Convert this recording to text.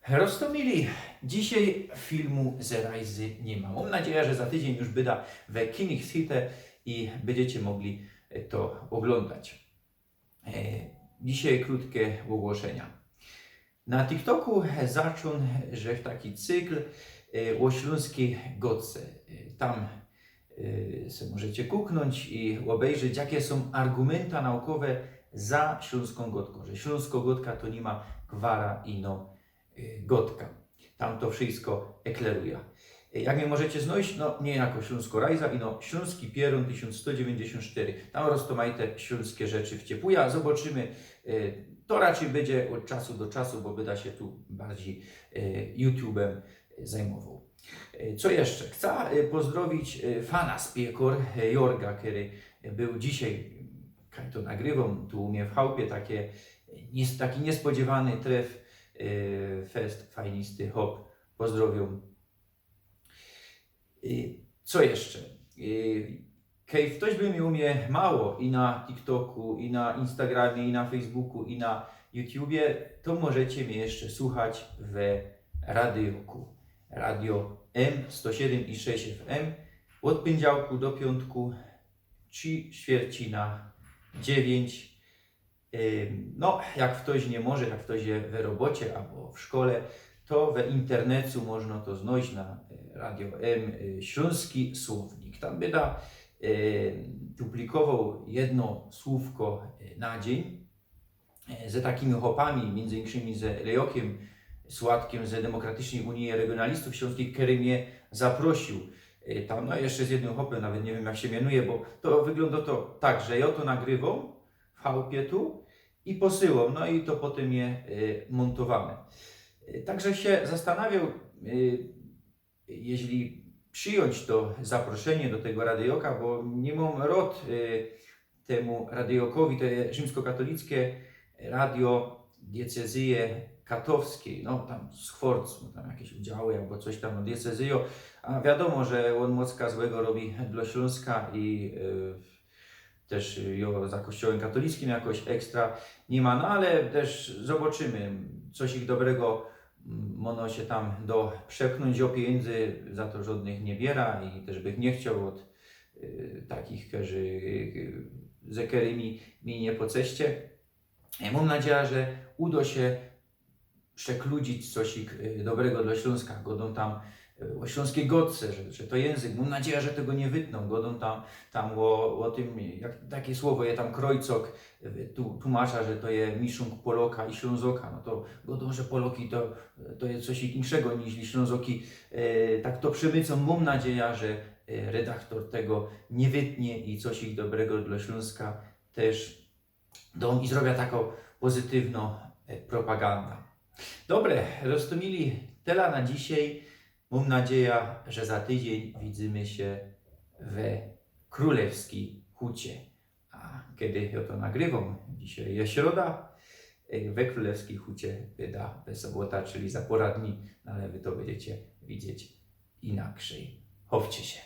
Roztomili, dzisiaj filmu Zerajzy nie ma. Mam nadzieję, że za tydzień już wyda we Kinigshite i będziecie mogli to oglądać. Dzisiaj krótkie ogłoszenia. Na TikToku zaczął, że taki cykl o śląskiej gotce. Tam se możecie kuknąć i obejrzeć, jakie są argumenty naukowe za śląską gotką. Że śląska gotka to nie ma gwara ino gotka. Tam to wszystko ekleruje. Jak mnie możecie znaleźć? No nie jako Śląsko Rajza, ino Śląski Pierun 1194. Tam roztomajte śląskie rzeczy wciepuja. Zobaczymy. To raczej będzie od czasu do czasu, bo będę się tu bardziej YouTube'em zajmował. Co jeszcze? Chcę pozdrowić fana z Piekor, Jorga, który był dzisiaj, jak to nagrywam, tu u mnie w chałupie, taki niespodziewany tref, fest fajnisty, hop, pozdrowiam. Co jeszcze? Kiedy ktoś by miał mnie mało i na TikToku, i na Instagramie, i na Facebooku, i na YouTubie, to możecie mnie jeszcze słuchać w radioku. Radio M107,6 FM od poniedziałku do piątku 3:4/9. No, jak ktoś nie może, jak ktoś jest w robocie albo w szkole, to w internecie można to znaleźć na Radio M Śląski Słownik. Tam będę publikował jedno słówko na dzień ze takimi hopami, między innymi ze Lejokiem Sładkiem z Demokratycznej Unii Regionalistów Śląskich, który mnie zaprosił. Tam no jeszcze z jednym hopem, nawet nie wiem jak się mianuje, bo to wygląda to tak, że ja to nagrywam w chałupie tu i posyłam, no i to potem je montowane. Także się zastanawiał, jeśli przyjąć to zaproszenie do tego radioka, bo nie mam rad temu radiokowi, to jest rzymskokatolickie radio diecezyje katowskiej, no tam z Chworcu, tam jakieś udziały albo coś tam, no diecezyjo, a wiadomo, że on mocka złego robi dla Śląska i też za kościołem katolickim jakoś ekstra nie ma, no ale też zobaczymy, coś ich dobrego mono się tam do przepchnąć, o pieniędzy za to żadnych nie biera i też bych nie chciał od takich, którzy ze którymi mi nie po ceście. Mam nadzieję, że uda się przekludzić coś dobrego dla Śląska, godą tam o śląskiej gotce, że to język, mam nadzieję, że tego nie wytną, godą tam o tym, jak takie słowo je tam krojcok, tłumacza, że to jest miszunk Poloka i Ślązoka, no to godą, że Poloki to jest coś innego niż Ślązoki, tak to przemycą, mam nadzieję, że redaktor tego nie wytnie i coś ich dobrego dla Śląska też dom i zrobię taką pozytywną propagandę. Dobre, roztomili tyle na dzisiaj. Mam nadzieję, że za tydzień widzimy się w Królewskiej Hucie. A kiedy ja to nagrywam, dzisiaj jest środa, we Królewskiej Hucie wyda we sobota, czyli za pora dni, ale wy to będziecie widzieć inaczej. Chowcie się.